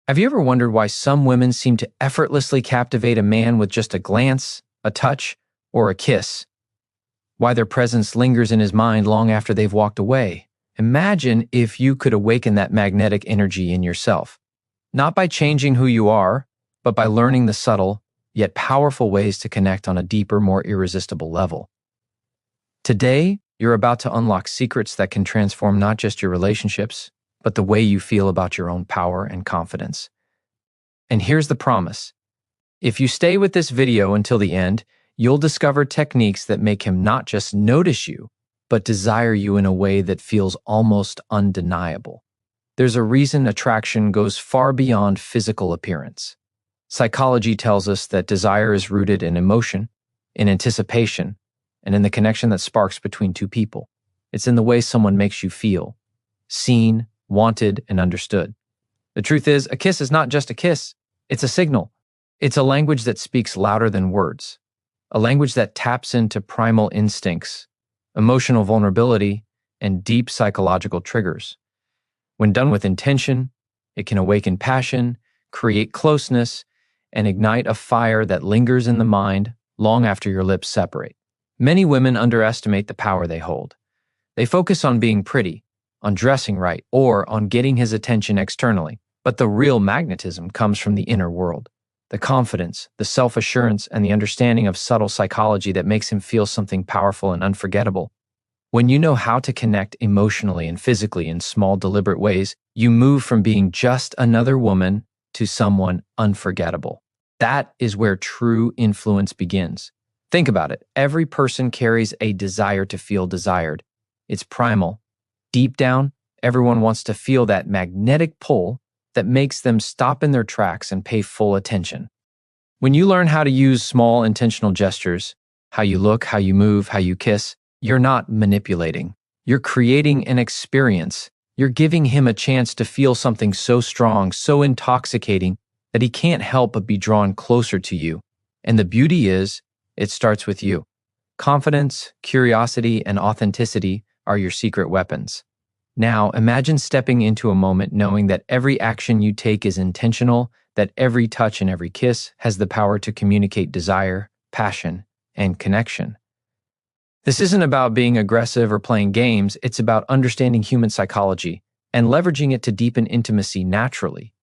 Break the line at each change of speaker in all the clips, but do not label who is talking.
Have you ever wondered why some women seem to effortlessly captivate a man with just a glance, a touch, or a kiss? Why their presence lingers in his mind long after they've walked away? Imagine if you could awaken that magnetic energy in yourself, not by changing who you are, but by learning the subtle, yet powerful ways to connect on a deeper, more irresistible level. Today, you're about to unlock secrets that can transform not just your relationships, but the way you feel about your own power and confidence. And here's the promise. If you stay with this video until the end, you'll discover techniques that make him not just notice you, but desire you in a way that feels almost undeniable. There's a reason attraction goes far beyond physical appearance. Psychology tells us that desire is rooted in emotion, in anticipation, and in the connection that sparks between two people. It's in the way someone makes you feel, seen, wanted, and understood. The truth is, a kiss is not just a kiss, it's a signal. It's a language that speaks louder than words, a language that taps into primal instincts, emotional vulnerability, and deep psychological triggers. When done with intention, it can awaken passion, create closeness, and ignite a fire that lingers in the mind long after your lips separate. Many women underestimate the power they hold. They focus on being pretty, on dressing right, or on getting his attention externally. But the real magnetism comes from the inner world. The confidence, the self-assurance, and the understanding of subtle psychology that makes him feel something powerful and unforgettable. When you know how to connect emotionally and physically in small, deliberate ways, you move from being just another woman to someone unforgettable. That is where true influence begins. Think about it. Every person carries a desire to feel desired. It's primal. Deep down, everyone wants to feel that magnetic pull that makes them stop in their tracks and pay full attention. When you learn how to use small intentional gestures, how you look, how you move, how you kiss, you're not manipulating. You're creating an experience. You're giving him a chance to feel something so strong, so intoxicating, that he can't help but be drawn closer to you. And the beauty is, it starts with you. Confidence, curiosity, and authenticity are your secret weapons. Now, imagine stepping into a moment knowing that every action you take is intentional, that every touch and every kiss has the power to communicate desire, passion, and connection. This isn't about being aggressive or playing games, it's about understanding human psychology and leveraging it to deepen intimacy naturally.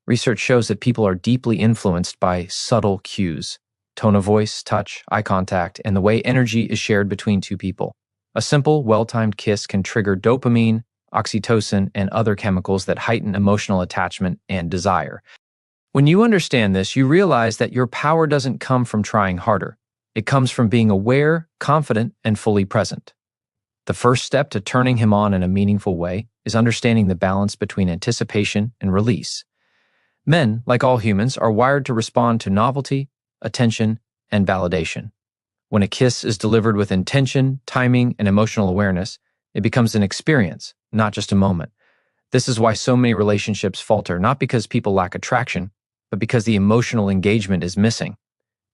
Research shows that people are deeply influenced by subtle cues, tone of voice, touch, eye contact, and the way energy is shared between two people. A simple, well-timed kiss can trigger dopamine, oxytocin, and other chemicals that heighten emotional attachment and desire. When you understand this, you realize that your power doesn't come from trying harder. It comes from being aware, confident, and fully present. The first step to turning him on in a meaningful way is understanding the balance between anticipation and release. Men, like all humans, are wired to respond to novelty, attention, and validation. When a kiss is delivered with intention, timing, and emotional awareness, it becomes an experience, not just a moment. This is why so many relationships falter, not because people lack attraction, but because the emotional engagement is missing.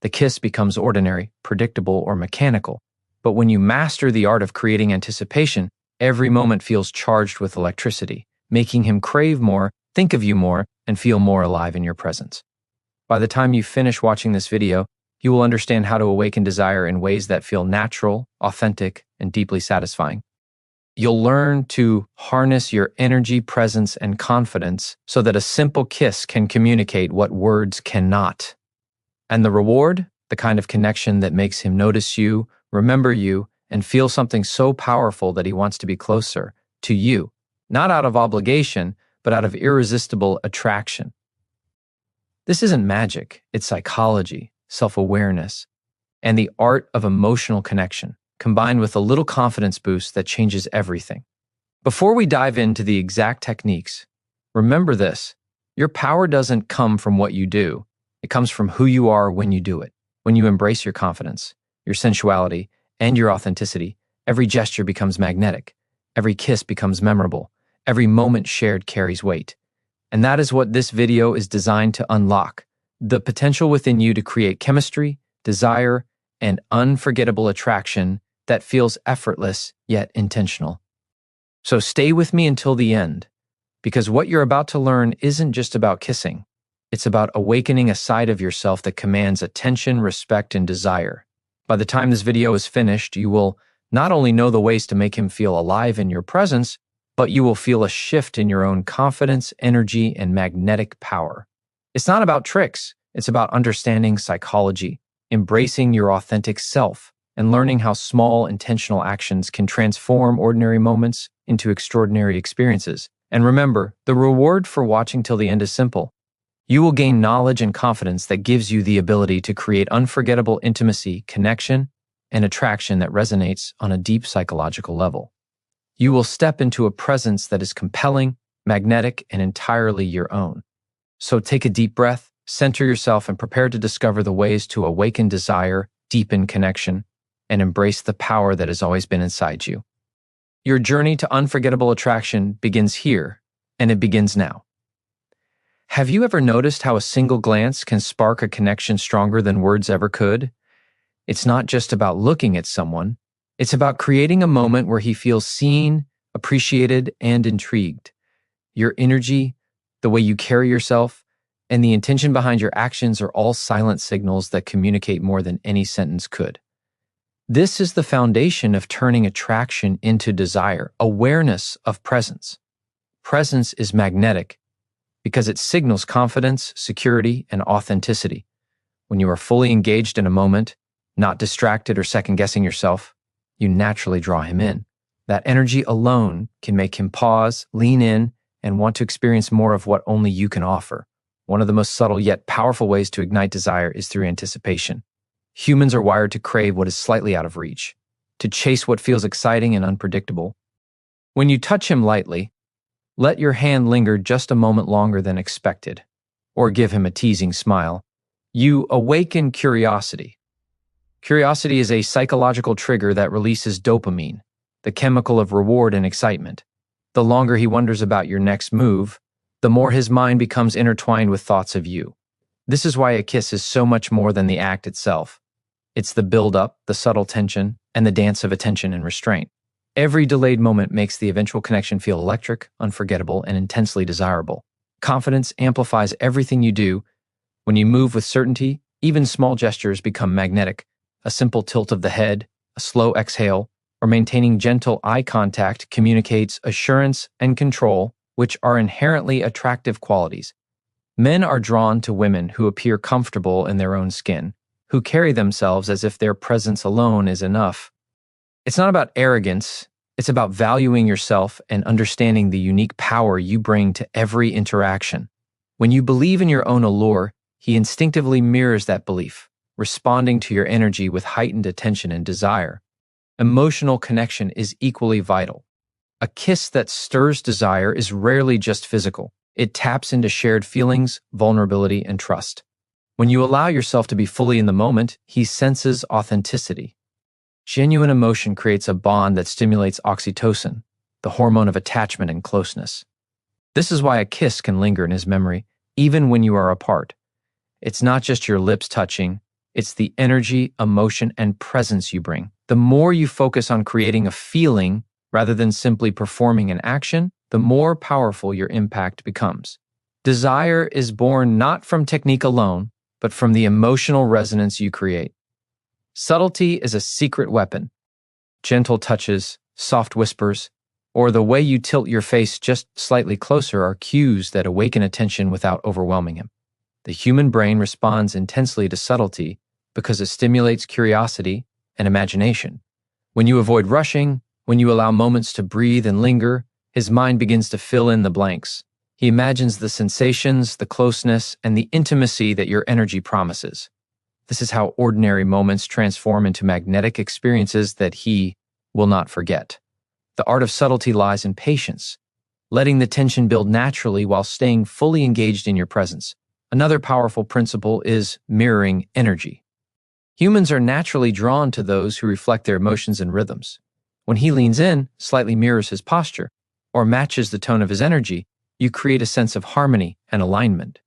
The kiss becomes ordinary, predictable, or mechanical. But when you master the art of creating anticipation, every moment feels charged with electricity, making him crave more, think of you more, and feel more alive in your presence. By the time you finish watching this video, you will understand how to awaken desire in ways that feel natural, authentic, and deeply satisfying. You'll learn to harness your energy, presence, and confidence so that a simple kiss can communicate what words cannot. And the reward, the kind of connection that makes him notice you, remember you, and feel something so powerful that he wants to be closer to you, not out of obligation, but out of irresistible attraction. This isn't magic, it's psychology, self-awareness, and the art of emotional connection, combined with a little confidence boost that changes everything. Before we dive into the exact techniques, remember this: your power doesn't come from what you do, it comes from who you are when you do it. When you embrace your confidence, your sensuality, and your authenticity, every gesture becomes magnetic, every kiss becomes memorable, every moment shared carries weight. And that is what this video is designed to unlock: the potential within you to create chemistry, desire, and unforgettable attraction that feels effortless yet intentional. So stay with me until the end. because what you're about to learn isn't just about kissing. It's about awakening a side of yourself that commands attention, respect, and desire. By the time this video is finished, you will not only know the ways to make him feel alive in your presence, but you will feel a shift in your own confidence, energy, and magnetic power. It's not about tricks. It's about understanding psychology, embracing your authentic self, and learning how small, intentional actions can transform ordinary moments into extraordinary experiences. And remember, the reward for watching till the end is simple. You will gain knowledge and confidence that gives you the ability to create unforgettable intimacy, connection, and attraction that resonates on a deep psychological level. You will step into a presence that is compelling, magnetic, and entirely your own. So take a deep breath, center yourself, and prepare to discover the ways to awaken desire, deepen connection, and embrace the power that has always been inside you. Your journey to unforgettable attraction begins here, and it begins now. Have you ever noticed how a single glance can spark a connection stronger than words ever could? It's not just about looking at someone. It's about creating a moment where he feels seen, appreciated, and intrigued. Your energy, the way you carry yourself, and the intention behind your actions are all silent signals that communicate more than any sentence could. This is the foundation of turning attraction into desire, awareness of presence. Presence is magnetic because it signals confidence, security, and authenticity. When you are fully engaged in a moment, not distracted or second-guessing yourself, you naturally draw him in. That energy alone can make him pause, lean in, and want to experience more of what only you can offer. One of the most subtle yet powerful ways to ignite desire is through anticipation. Humans are wired to crave what is slightly out of reach, to chase what feels exciting and unpredictable. When you touch him lightly, let your hand linger just a moment longer than expected, or give him a teasing smile. You awaken curiosity. Curiosity is a psychological trigger that releases dopamine, the chemical of reward and excitement. The longer he wonders about your next move, the more his mind becomes intertwined with thoughts of you. This is why a kiss is so much more than the act itself. It's the build-up, the subtle tension, and the dance of attention and restraint. Every delayed moment makes the eventual connection feel electric, unforgettable, and intensely desirable. Confidence amplifies everything you do. When you move with certainty, even small gestures become magnetic. A simple tilt of the head, a slow exhale, or maintaining gentle eye contact communicates assurance and control, which are inherently attractive qualities. Men are drawn to women who appear comfortable in their own skin, who carry themselves as if their presence alone is enough. It's not about arrogance, it's about valuing yourself and understanding the unique power you bring to every interaction. When you believe in your own allure, he instinctively mirrors that belief, responding to your energy with heightened attention and desire. Emotional connection is equally vital. A kiss that stirs desire is rarely just physical. It taps into shared feelings, vulnerability, and trust. When you allow yourself to be fully in the moment, he senses authenticity. Genuine emotion creates a bond that stimulates oxytocin, the hormone of attachment and closeness. This is why a kiss can linger in his memory, even when you are apart. It's not just your lips touching, it's the energy, emotion, and presence you bring. The more you focus on creating a feeling rather than simply performing an action, the more powerful your impact becomes. Desire is born not from technique alone, but from the emotional resonance you create. Subtlety is a secret weapon. Gentle touches, soft whispers, or the way you tilt your face just slightly closer are cues that awaken attention without overwhelming him. The human brain responds intensely to subtlety because it stimulates curiosity and imagination. When you avoid rushing, when you allow moments to breathe and linger, his mind begins to fill in the blanks. He imagines the sensations, the closeness, and the intimacy that your energy promises. This is how ordinary moments transform into magnetic experiences that he will not forget. The art of subtlety lies in patience, letting the tension build naturally while staying fully engaged in your presence. Another powerful principle is mirroring energy. Humans are naturally drawn to those who reflect their emotions and rhythms. When he leans in, slightly mirrors his posture, or matches the tone of his energy, you create a sense of harmony and alignment.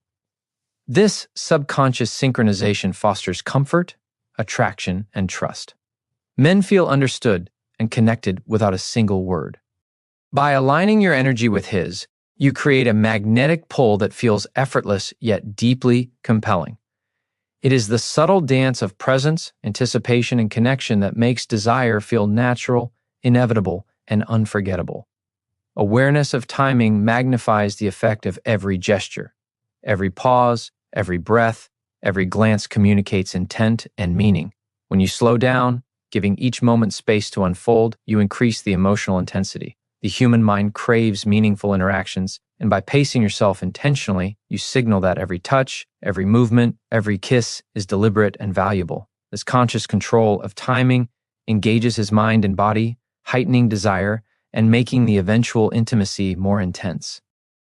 This subconscious synchronization fosters comfort, attraction, and trust. Men feel understood and connected without a single word. By aligning your energy with his, You create a magnetic pull that feels effortless yet deeply compelling. It is the subtle dance of presence, anticipation, and connection that makes desire feel natural, inevitable, and unforgettable. Awareness of timing magnifies the effect of every gesture. Every pause, every breath, every glance communicates intent and meaning. When you slow down, giving each moment space to unfold, you increase the emotional intensity. The human mind craves meaningful interactions, and by pacing yourself intentionally, you signal that every touch, every movement, every kiss is deliberate and valuable. This conscious control of timing engages his mind and body, heightening desire and making the eventual intimacy more intense.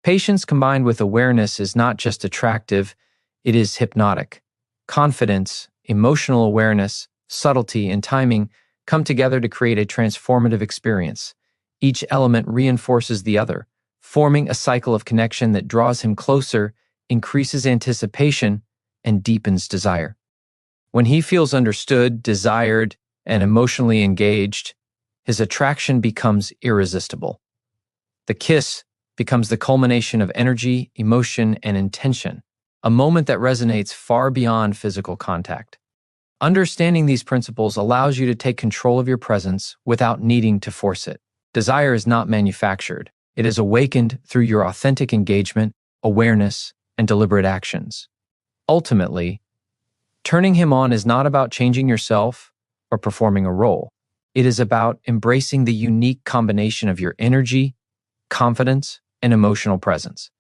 Patience combined with awareness is not just attractive, it is hypnotic. Confidence, emotional awareness, subtlety, and timing come together to create a transformative experience. Each element reinforces the other, forming a cycle of connection that draws him closer, increases anticipation, and deepens desire. When he feels understood, desired, and emotionally engaged, his attraction becomes irresistible. The kiss becomes the culmination of energy, emotion, and intention, a moment that resonates far beyond physical contact. Understanding these principles allows you to take control of your presence without needing to force it. Desire is not manufactured. It is awakened through your authentic engagement, awareness, and deliberate actions. Ultimately, turning him on is not about changing yourself or performing a role. It is about embracing the unique combination of your energy, confidence, and emotional presence.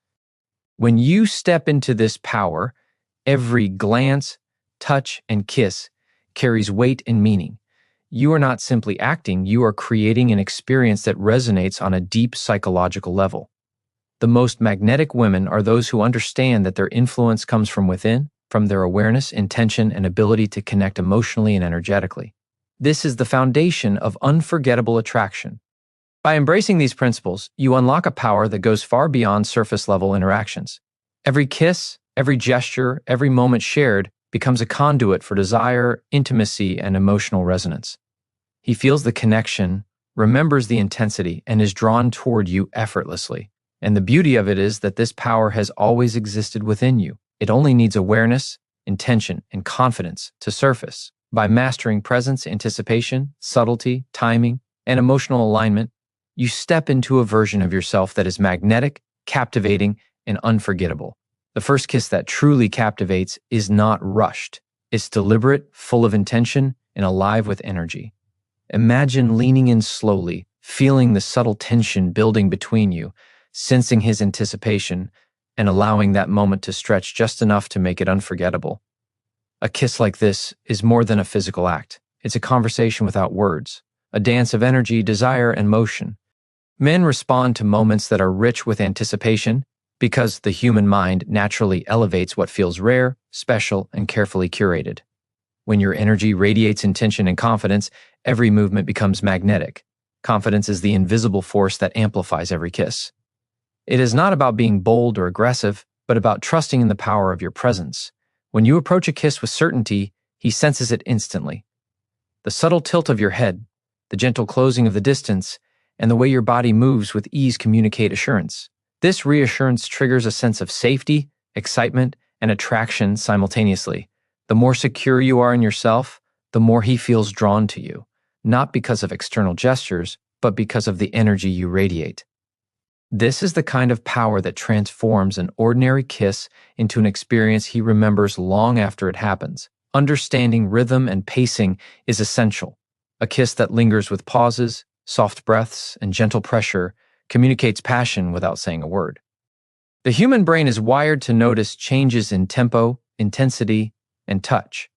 When you step into this power, every glance, touch, and kiss carries weight and meaning. You are not simply acting, you are creating an experience that resonates on a deep psychological level. The most magnetic women are those who understand that their influence comes from within, from their awareness, intention, and ability to connect emotionally and energetically. This is the foundation of unforgettable attraction. By embracing these principles, you unlock a power that goes far beyond surface-level interactions. Every kiss, every gesture, every moment shared becomes a conduit for desire, intimacy, and emotional resonance. He feels the connection, remembers the intensity, and is drawn toward you effortlessly. And the beauty of it is that this power has always existed within you. It only needs awareness, intention, and confidence to surface. By mastering presence, anticipation, subtlety, timing, and emotional alignment, you step into a version of yourself that is magnetic, captivating, and unforgettable. The first kiss that truly captivates is not rushed. It's deliberate, full of intention, and alive with energy. Imagine leaning in slowly, feeling the subtle tension building between you, sensing his anticipation, and allowing that moment to stretch just enough to make it unforgettable. A kiss like this is more than a physical act. It's a conversation without words, a dance of energy, desire, and motion. Men respond to moments that are rich with anticipation because the human mind naturally elevates what feels rare, special, and carefully curated. When your energy radiates intention and confidence, every movement becomes magnetic. Confidence is the invisible force that amplifies every kiss. It is not about being bold or aggressive, but about trusting in the power of your presence. When you approach a kiss with certainty, he senses it instantly. The subtle tilt of your head, the gentle closing of the distance, and the way your body moves with ease communicate assurance. This reassurance triggers a sense of safety, excitement, and attraction simultaneously. The more secure you are in yourself, the more he feels drawn to you, not because of external gestures, but because of the energy you radiate. This is the kind of power that transforms an ordinary kiss into an experience he remembers long after it happens. Understanding rhythm and pacing is essential. A kiss that lingers with pauses, soft breaths, and gentle pressure communicates passion without saying a word. The human brain is wired to notice changes in tempo, intensity, and touch.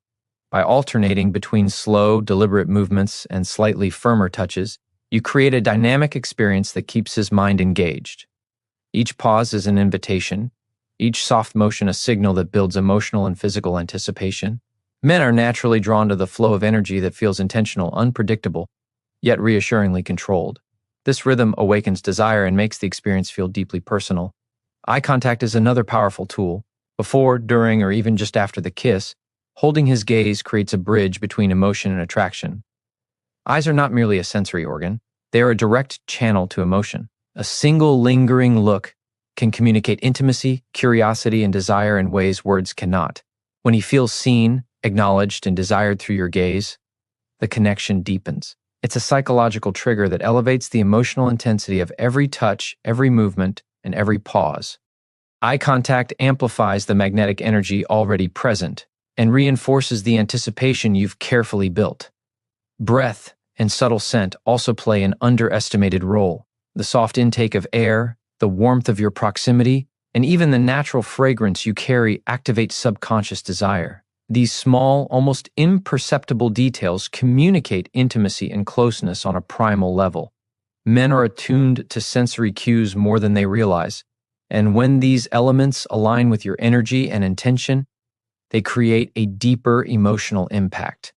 By alternating between slow, deliberate movements and slightly firmer touches, you create a dynamic experience that keeps his mind engaged. Each pause is an invitation, each soft motion a signal that builds emotional and physical anticipation. Men are naturally drawn to the flow of energy that feels intentional, unpredictable, yet reassuringly controlled. This rhythm awakens desire and makes the experience feel deeply personal. Eye contact is another powerful tool. Before, during, or even just after the kiss, holding his gaze creates a bridge between emotion and attraction. Eyes are not merely a sensory organ, they are a direct channel to emotion. A single lingering look can communicate intimacy, curiosity, and desire in ways words cannot. When he feels seen, acknowledged, and desired through your gaze, the connection deepens. It's a psychological trigger that elevates the emotional intensity of every touch, every movement, and every pause. Eye contact amplifies the magnetic energy already present and reinforces the anticipation you've carefully built. Breath and subtle scent also play an underestimated role. The soft intake of air, the warmth of your proximity, and even the natural fragrance you carry activate subconscious desire. These small, almost imperceptible details communicate intimacy and closeness on a primal level. Men are attuned to sensory cues more than they realize, and when these elements align with your energy and intention, they create a deeper emotional impact.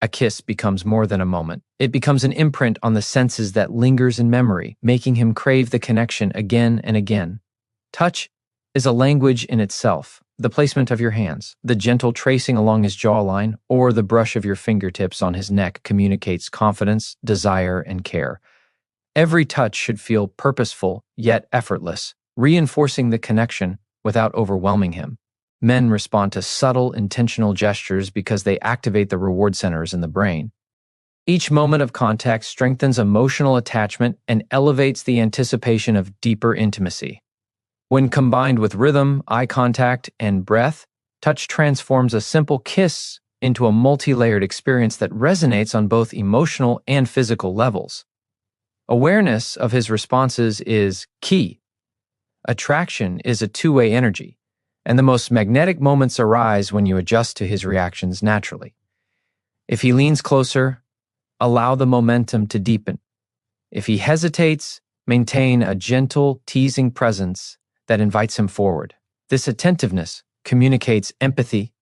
A kiss becomes more than a moment. It becomes an imprint on the senses that lingers in memory, making him crave the connection again and again. Touch is a language in itself. The placement of your hands, the gentle tracing along his jawline, or the brush of your fingertips on his neck communicates confidence, desire, and care. Every touch should feel purposeful yet effortless, reinforcing the connection without overwhelming him. Men respond to subtle, intentional gestures because they activate the reward centers in the brain. Each moment of contact strengthens emotional attachment and elevates the anticipation of deeper intimacy. When combined with rhythm, eye contact, and breath, touch transforms a simple kiss into a multi-layered experience that resonates on both emotional and physical levels. Awareness of his responses is key. Attraction is a two-way energy, and the most magnetic moments arise when you adjust to his reactions naturally. If he leans closer, allow the momentum to deepen. If he hesitates, maintain a gentle, teasing presence that invites him forward. This attentiveness communicates empathy,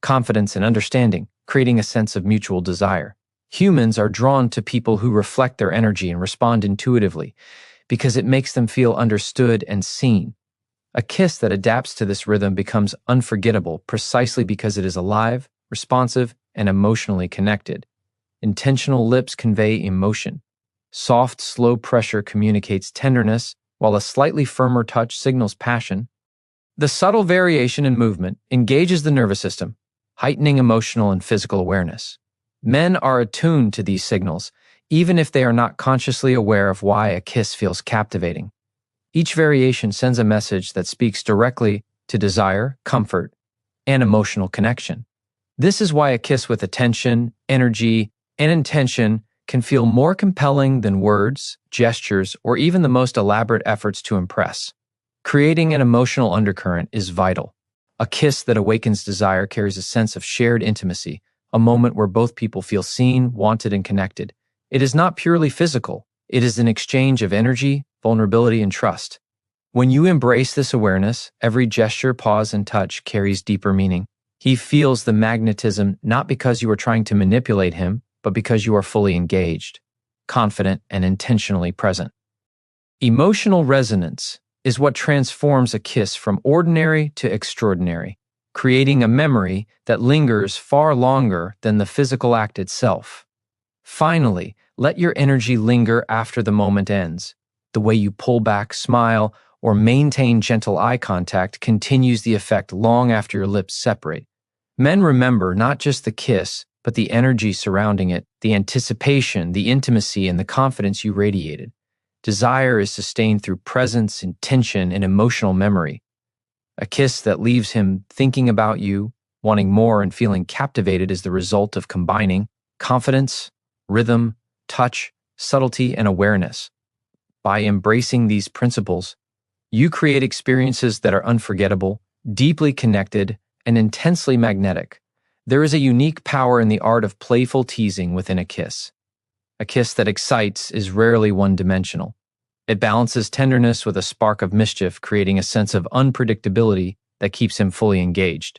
confidence, and understanding, creating a sense of mutual desire. Humans are drawn to people who reflect their energy and respond intuitively because it makes them feel understood and seen. A kiss that adapts to this rhythm becomes unforgettable precisely because it is alive, responsive, and emotionally connected. Intentional lips convey emotion. Soft, slow pressure communicates tenderness, while a slightly firmer touch signals passion. The subtle variation in movement engages the nervous system, heightening emotional and physical awareness. Men are attuned to these signals, even if they are not consciously aware of why a kiss feels captivating. Each variation sends a message that speaks directly to desire, comfort, and emotional connection. This is why a kiss with attention, energy, and intention can feel more compelling than words, gestures, or even the most elaborate efforts to impress. Creating an emotional undercurrent is vital. A kiss that awakens desire carries a sense of shared intimacy, a moment where both people feel seen, wanted, and connected. It is not purely physical. It is an exchange of energy, vulnerability, and trust. When you embrace this awareness, every gesture, pause, and touch carries deeper meaning. He feels the magnetism not because you are trying to manipulate him, but because you are fully engaged, confident, and intentionally present. Emotional resonance is what transforms a kiss from ordinary to extraordinary, creating a memory that lingers far longer than the physical act itself. Finally, let your energy linger after the moment ends. The way you pull back, smile, or maintain gentle eye contact continues the effect long after your lips separate. Men remember not just the kiss, but the energy surrounding it, the anticipation, the intimacy, and the confidence you radiated. Desire is sustained through presence, intention, and emotional memory. A kiss that leaves him thinking about you, wanting more, and feeling captivated is the result of combining confidence, rhythm, touch, subtlety, and awareness. By embracing these principles, you create experiences that are unforgettable, deeply connected, and intensely magnetic. There is a unique power in the art of playful teasing within a kiss. A kiss that excites is rarely one-dimensional. It balances tenderness with a spark of mischief, creating a sense of unpredictability that keeps him fully engaged.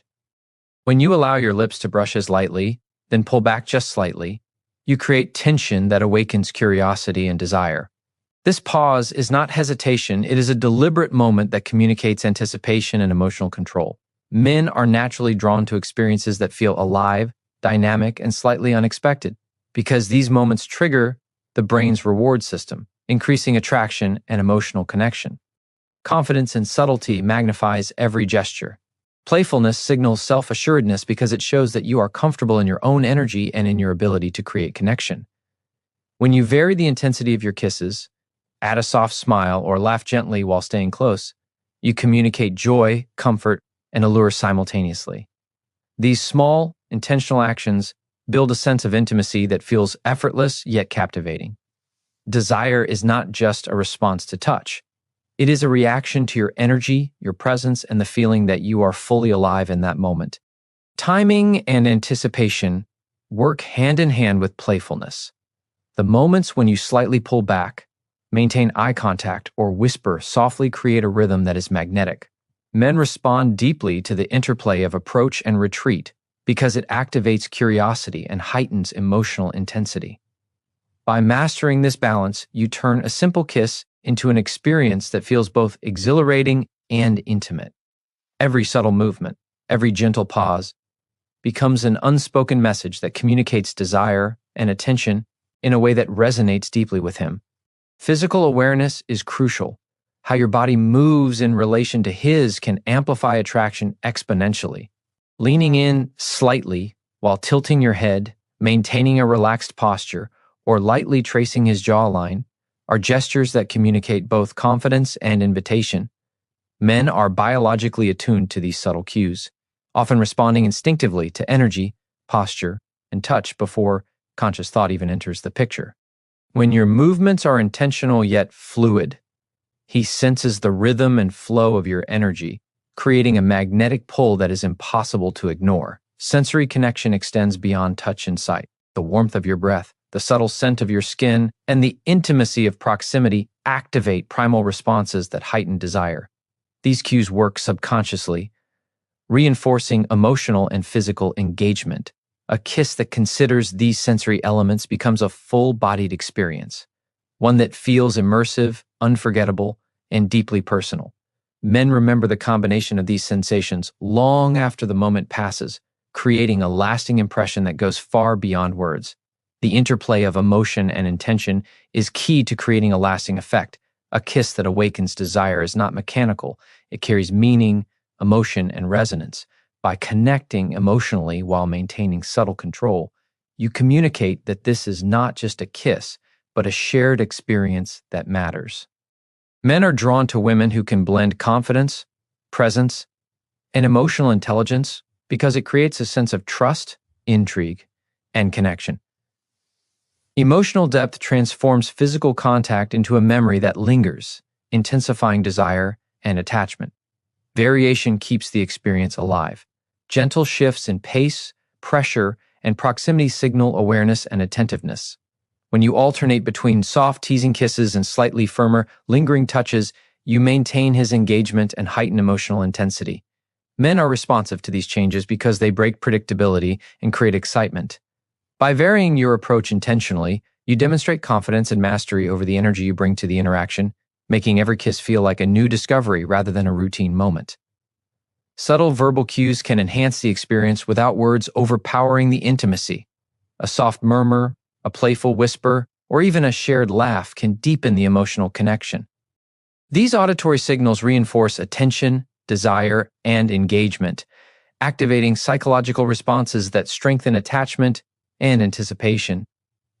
When you allow your lips to brush as lightly, then pull back just slightly, you create tension that awakens curiosity and desire. This pause is not hesitation, it is a deliberate moment that communicates anticipation and emotional control. Men are naturally drawn to experiences that feel alive, dynamic, and slightly unexpected, because these moments trigger the brain's reward system, increasing attraction and emotional connection. Confidence and subtlety magnifies every gesture. Playfulness signals self-assuredness because it shows that you are comfortable in your own energy and in your ability to create connection. When you vary the intensity of your kisses, add a soft smile, or laugh gently while staying close, you communicate joy, comfort, and allure simultaneously. These small, intentional actions build a sense of intimacy that feels effortless yet captivating. Desire is not just a response to touch. It is a reaction to your energy, your presence, and the feeling that you are fully alive in that moment. Timing and anticipation work hand in hand with playfulness. The moments when you slightly pull back, maintain eye contact, or whisper softly create a rhythm that is magnetic. Men respond deeply to the interplay of approach and retreat because it activates curiosity and heightens emotional intensity. By mastering this balance, you turn a simple kiss into an experience that feels both exhilarating and intimate. Every subtle movement, every gentle pause, becomes an unspoken message that communicates desire and attention in a way that resonates deeply with him. Physical awareness is crucial. How your body moves in relation to his can amplify attraction exponentially. Leaning in slightly while tilting your head, maintaining a relaxed posture, or lightly tracing his jawline are gestures that communicate both confidence and invitation. Men are biologically attuned to these subtle cues, often responding instinctively to energy, posture, and touch before conscious thought even enters the picture. When your movements are intentional yet fluid, he senses the rhythm and flow of your energy, creating a magnetic pull that is impossible to ignore. Sensory connection extends beyond touch and sight. The warmth of your breath, the subtle scent of your skin, and the intimacy of proximity activate primal responses that heighten desire. These cues work subconsciously, reinforcing emotional and physical engagement. A kiss that considers these sensory elements becomes a full-bodied experience, one that feels immersive, unforgettable, and deeply personal. Men remember the combination of these sensations long after the moment passes, creating a lasting impression that goes far beyond words. The interplay of emotion and intention is key to creating a lasting effect. A kiss that awakens desire is not mechanical. It carries meaning, emotion, and resonance. By connecting emotionally while maintaining subtle control, you communicate that this is not just a kiss, but a shared experience that matters. Men are drawn to women who can blend confidence, presence, and emotional intelligence because it creates a sense of trust, intrigue, and connection. Emotional depth transforms physical contact into a memory that lingers, intensifying desire and attachment. Variation keeps the experience alive. Gentle shifts in pace, pressure, and proximity signal awareness and attentiveness. When you alternate between soft, teasing kisses and slightly firmer, lingering touches, you maintain his engagement and heighten emotional intensity. Men are responsive to these changes because they break predictability and create excitement. By varying your approach intentionally, you demonstrate confidence and mastery over the energy you bring to the interaction, making every kiss feel like a new discovery rather than a routine moment. Subtle verbal cues can enhance the experience without words overpowering the intimacy. A soft murmur, a playful whisper, or even a shared laugh can deepen the emotional connection. These auditory signals reinforce attention, desire, and engagement, activating psychological responses that strengthen attachment and anticipation.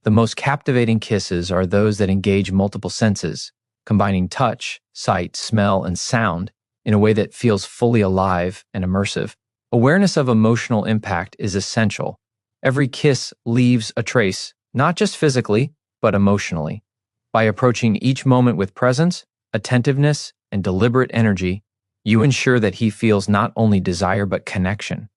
The most captivating kisses are those that engage multiple senses, combining touch, sight, smell, and sound in a way that feels fully alive and immersive. Awareness of emotional impact is essential. Every kiss leaves a trace, not just physically, but emotionally. By approaching each moment with presence, attentiveness, and deliberate energy, you ensure that he feels not only desire but connection.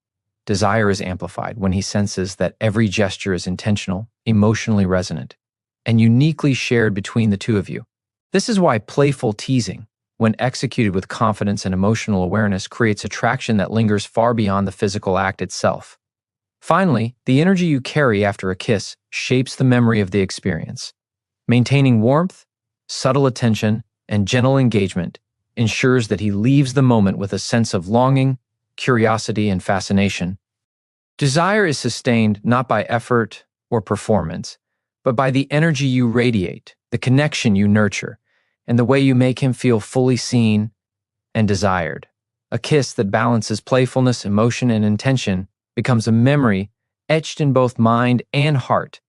Desire is amplified when he senses that every gesture is intentional, emotionally resonant, and uniquely shared between the two of you. This is why playful teasing, when executed with confidence and emotional awareness, creates attraction that lingers far beyond the physical act itself. Finally, the energy you carry after a kiss shapes the memory of the experience. Maintaining warmth, subtle attention, and gentle engagement ensures that he leaves the moment with a sense of longing, curiosity, and fascination. Desire is sustained not by effort or performance, but by the energy you radiate, the connection you nurture, and the way you make him feel fully seen and desired. A kiss that balances playfulness, emotion, and intention becomes a memory etched in both mind and heart,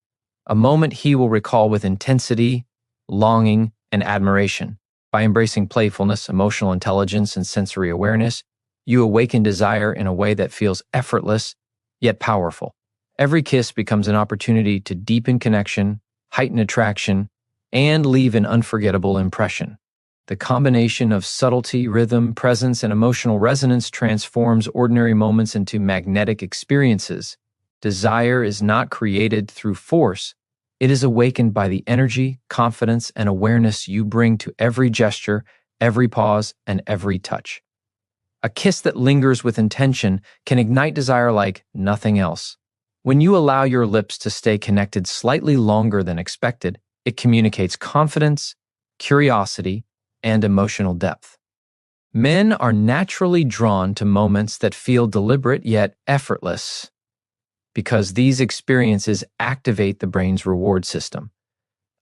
a moment he will recall with intensity, longing, and admiration. By embracing playfulness, emotional intelligence, and sensory awareness, you awaken desire in a way that feels effortless, yet powerful. Every kiss becomes an opportunity to deepen connection, heighten attraction, and leave an unforgettable impression. The combination of subtlety, rhythm, presence, and emotional resonance transforms ordinary moments into magnetic experiences. Desire is not created through force. It is awakened by the energy, confidence, and awareness you bring to every gesture, every pause, and every touch. A kiss that lingers with intention can ignite desire like nothing else. When you allow your lips to stay connected slightly longer than expected, it communicates confidence, curiosity, and emotional depth. Men are naturally drawn to moments that feel deliberate yet effortless, because these experiences activate the brain's reward system.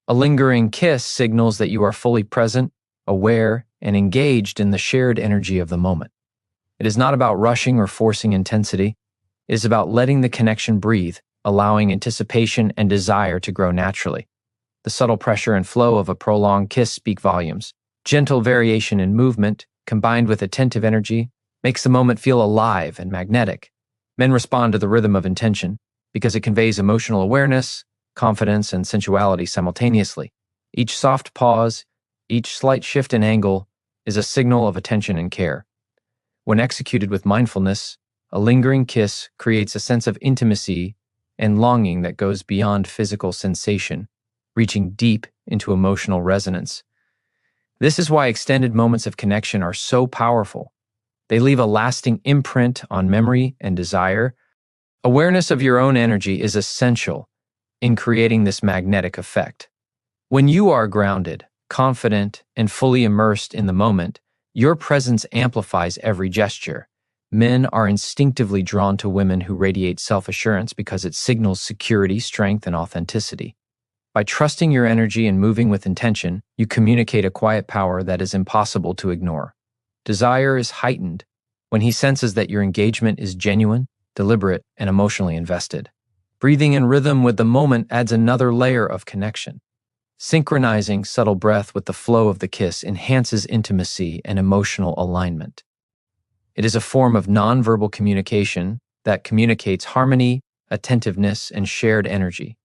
A lingering kiss signals that you are fully present, aware, and engaged in the shared energy of the moment. It is not about rushing or forcing intensity. It is about letting the connection breathe, allowing anticipation and desire to grow naturally. The subtle pressure and flow of a prolonged kiss speak volumes. Gentle variation in movement, combined with attentive energy, makes the moment feel alive and magnetic. Men respond to the rhythm of intention because it conveys emotional awareness, confidence, and sensuality simultaneously. Each soft pause, each slight shift in angle is a signal of attention and care. When executed with mindfulness, a lingering kiss creates a sense of intimacy and longing that goes beyond physical sensation, reaching deep into emotional resonance. This is why extended moments of connection are so powerful. They leave a lasting imprint on memory and desire. Awareness of your own energy is essential in creating this magnetic effect. When you are grounded, confident, and fully immersed in the moment, your presence amplifies every gesture. Men are instinctively drawn to women who radiate self-assurance because it signals security, strength, and authenticity. By trusting your energy and moving with intention, you communicate a quiet power that is impossible to ignore. Desire is heightened when he senses that your engagement is genuine, deliberate, and emotionally invested. Breathing in rhythm with the moment adds another layer of connection. Synchronizing subtle breath with the flow of the kiss enhances intimacy and emotional alignment. It is a form of nonverbal communication that communicates harmony, attentiveness, and shared energy.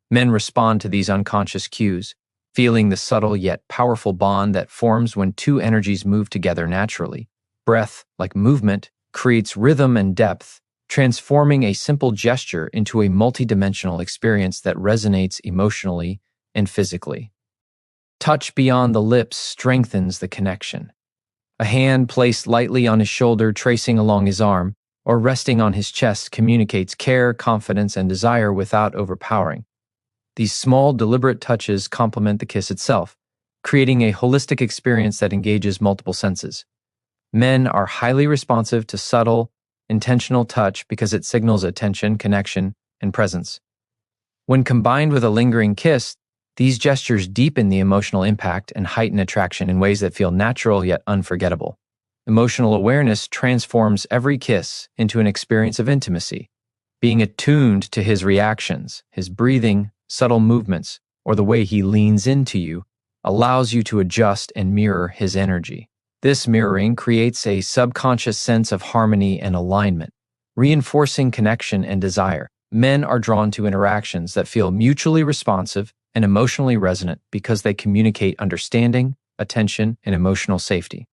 Men respond to these unconscious cues, feeling the subtle yet powerful bond that forms when two energies move together naturally. Breath, like movement, creates rhythm and depth, transforming a simple gesture into a multidimensional experience that resonates emotionally and physically. Touch beyond the lips strengthens the connection. A hand placed lightly on his shoulder, tracing along his arm, or resting on his chest communicates care, confidence, and desire without overpowering. These small, deliberate touches complement the kiss itself, creating a holistic experience that engages multiple senses. Men are highly responsive to subtle, intentional touch because it signals attention, connection, and presence. When combined with a lingering kiss, these gestures deepen the emotional impact and heighten attraction in ways that feel natural yet unforgettable. Emotional awareness transforms every kiss into an experience of intimacy. Being attuned to his reactions, his breathing, subtle movements, or the way he leans into you allows you to adjust and mirror his energy. This mirroring creates a subconscious sense of harmony and alignment, reinforcing connection and desire. Men are drawn to interactions that feel mutually responsive and emotionally resonant because they communicate understanding, attention, and emotional safety.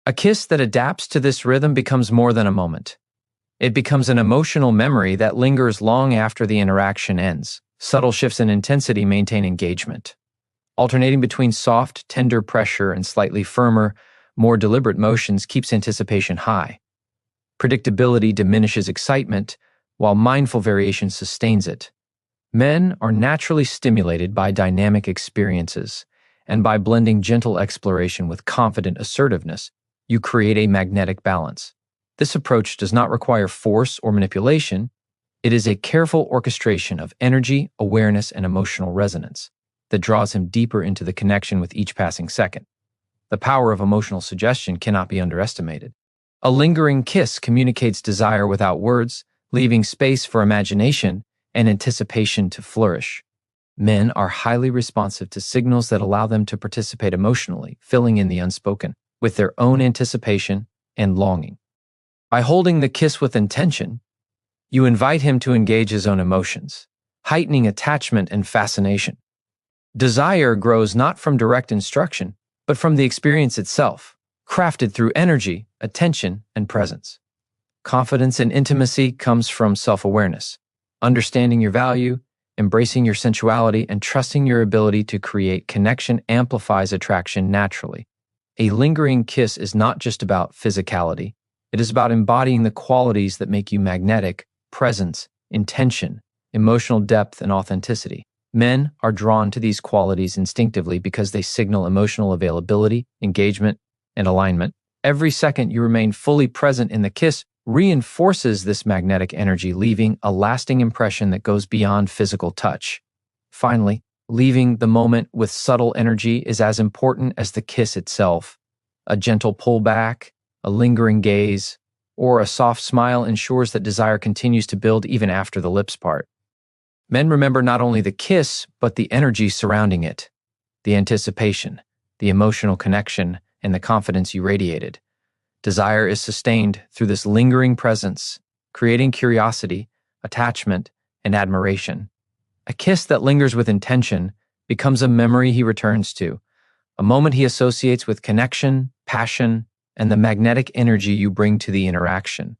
A kiss that adapts to this rhythm becomes more than a moment. It becomes an emotional memory that lingers long after the interaction ends. Subtle shifts in intensity maintain engagement. Alternating between soft, tender pressure and slightly firmer, more deliberate motions keeps anticipation high. Predictability diminishes excitement, while mindful variation sustains it. Men are naturally stimulated by dynamic experiences, and by blending gentle exploration with confident assertiveness, you create a magnetic balance. This approach does not require force or manipulation. It is a careful orchestration of energy, awareness, and emotional resonance that draws him deeper into the connection with each passing second. The power of emotional suggestion cannot be underestimated. A lingering kiss communicates desire without words, leaving space for imagination and anticipation to flourish. Men are highly responsive to signals that allow them to participate emotionally, filling in the unspoken with their own anticipation and longing. By holding the kiss with intention, you invite him to engage his own emotions, heightening attachment and fascination. Desire grows not from direct instruction, but from the experience itself, crafted through energy, attention, and presence. Confidence and intimacy comes from self-awareness, understanding your value, embracing your sensuality, and trusting your ability to create connection amplifies attraction naturally. A lingering kiss is not just about physicality. It is about embodying the qualities that make you magnetic: presence, intention, emotional depth, and authenticity. Men are drawn to these qualities instinctively because they signal emotional availability, engagement, and alignment. Every second you remain fully present in the kiss reinforces this magnetic energy, leaving a lasting impression that goes beyond physical touch. Finally, leaving the moment with subtle energy is as important as the kiss itself. A gentle pullback, a lingering gaze, or a soft smile ensures that desire continues to build even after the lips part. Men remember not only the kiss, but the energy surrounding it, the anticipation, the emotional connection, and the confidence you radiated. Desire is sustained through this lingering presence, creating curiosity, attachment, and admiration. A kiss that lingers with intention becomes a memory he returns to, a moment he associates with connection, passion, and the magnetic energy you bring to the interaction.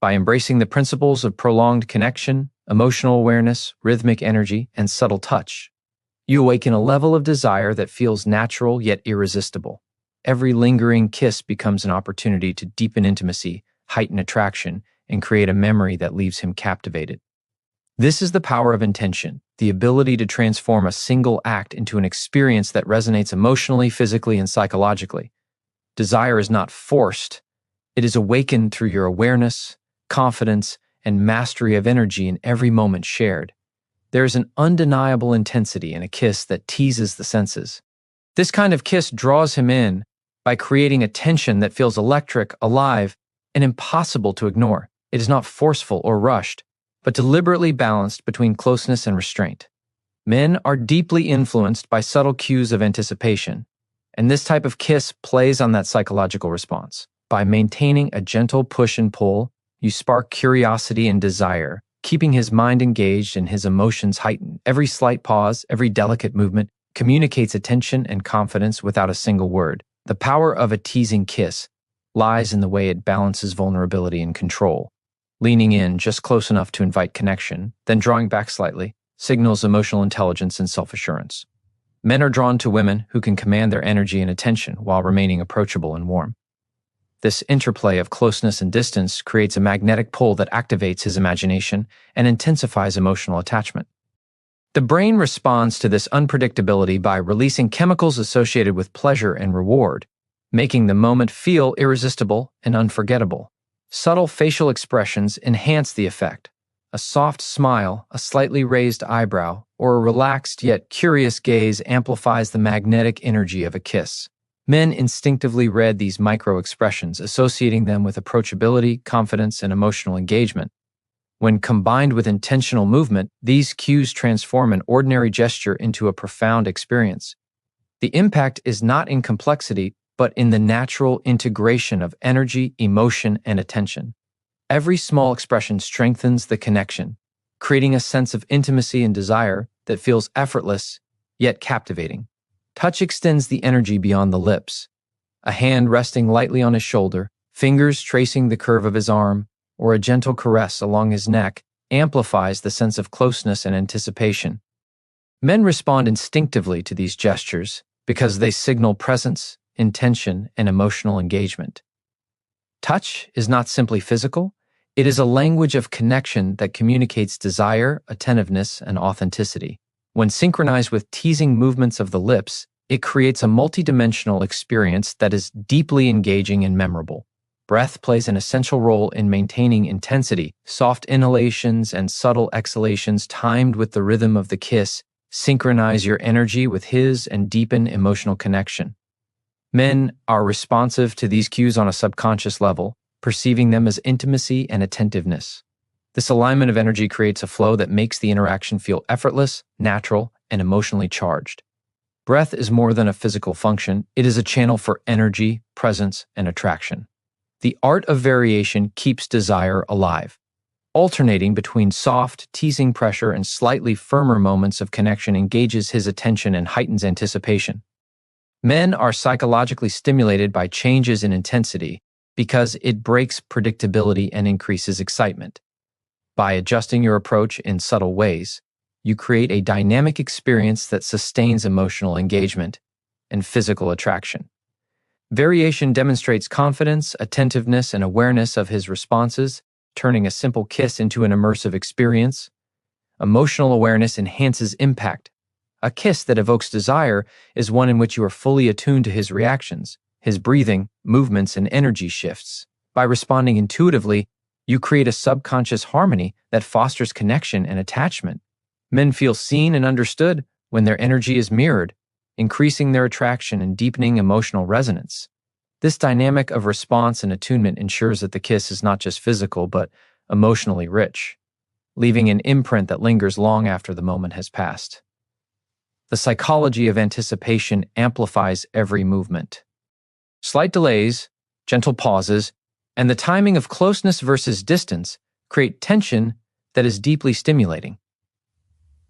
By embracing the principles of prolonged connection, emotional awareness, rhythmic energy, and subtle touch, you awaken a level of desire that feels natural yet irresistible. Every lingering kiss becomes an opportunity to deepen intimacy, heighten attraction, and create a memory that leaves him captivated. This is the power of intention, the ability to transform a single act into an experience that resonates emotionally, physically, and psychologically. Desire is not forced. It is awakened through your awareness, confidence, and mastery of energy in every moment shared. There is an undeniable intensity in a kiss that teases the senses. This kind of kiss draws him in by creating a tension that feels electric, alive, and impossible to ignore. It is not forceful or rushed, but deliberately balanced between closeness and restraint. Men are deeply influenced by subtle cues of anticipation, and this type of kiss plays on that psychological response. By maintaining a gentle push and pull, you spark curiosity and desire, keeping his mind engaged and his emotions heightened. Every slight pause, every delicate movement communicates attention and confidence without a single word. The power of a teasing kiss lies in the way it balances vulnerability and control. Leaning in just close enough to invite connection, then drawing back slightly, signals emotional intelligence and self-assurance. Men are drawn to women who can command their energy and attention while remaining approachable and warm. This interplay of closeness and distance creates a magnetic pull that activates his imagination and intensifies emotional attachment. The brain responds to this unpredictability by releasing chemicals associated with pleasure and reward, making the moment feel irresistible and unforgettable. Subtle facial expressions enhance the effect. A soft smile, a slightly raised eyebrow, or a relaxed yet curious gaze amplifies the magnetic energy of a kiss. Men instinctively read these micro-expressions, associating them with approachability, confidence, and emotional engagement. When combined with intentional movement, these cues transform an ordinary gesture into a profound experience. The impact is not in complexity, but in the natural integration of energy, emotion, and attention. Every small expression strengthens the connection, creating a sense of intimacy and desire that feels effortless, yet captivating. Touch extends the energy beyond the lips. A hand resting lightly on his shoulder, fingers tracing the curve of his arm, or a gentle caress along his neck amplifies the sense of closeness and anticipation. Men respond instinctively to these gestures because they signal presence, intention, and emotional engagement. Touch is not simply physical, it is a language of connection that communicates desire, attentiveness, and authenticity. When synchronized with teasing movements of the lips, it creates a multidimensional experience that is deeply engaging and memorable. Breath plays an essential role in maintaining intensity. Soft inhalations and subtle exhalations timed with the rhythm of the kiss synchronize your energy with his and deepen emotional connection. Men are responsive to these cues on a subconscious level, perceiving them as intimacy and attentiveness. This alignment of energy creates a flow that makes the interaction feel effortless, natural, and emotionally charged. Breath is more than a physical function, it is a channel for energy, presence, and attraction. The art of variation keeps desire alive, alternating between soft, teasing pressure and slightly firmer moments of connection engages his attention and heightens anticipation. Men are psychologically stimulated by changes in intensity because it breaks predictability and increases excitement. By adjusting your approach in subtle ways, you create a dynamic experience that sustains emotional engagement and physical attraction. Variation demonstrates confidence, attentiveness, and awareness of his responses, turning a simple kiss into an immersive experience. Emotional awareness enhances impact. A kiss that evokes desire is one in which you are fully attuned to his reactions, his breathing, movements, and energy shifts. By responding intuitively, you create a subconscious harmony that fosters connection and attachment. Men feel seen and understood when their energy is mirrored, increasing their attraction and deepening emotional resonance. This dynamic of response and attunement ensures that the kiss is not just physical but emotionally rich, leaving an imprint that lingers long after the moment has passed. The psychology of anticipation amplifies every movement. Slight delays, gentle pauses, and the timing of closeness versus distance create tension that is deeply stimulating.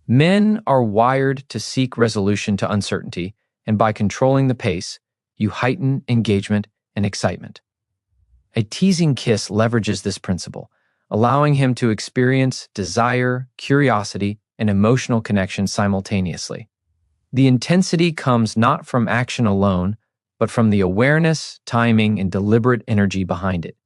Men are wired to seek resolution to uncertainty, and by controlling the pace, you heighten engagement and excitement. A teasing kiss leverages this principle, allowing him to experience desire, curiosity, and emotional connection simultaneously. The intensity comes not from action alone, but from the awareness, timing, and deliberate energy behind it.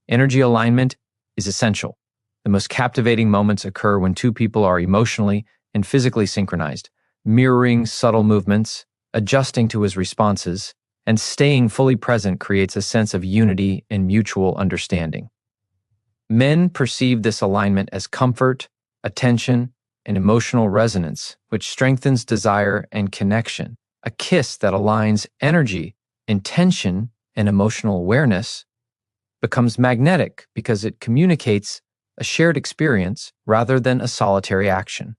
Energy alignment is essential. The most captivating moments occur when two people are emotionally and physically synchronized, mirroring subtle movements, adjusting to his responses, and staying fully present creates a sense of unity and mutual understanding. Men perceive this alignment as comfort, attention, and emotional resonance, which strengthens desire and connection. A kiss that aligns energy, intention, and emotional awareness becomes magnetic because it communicates a shared experience rather than a solitary action.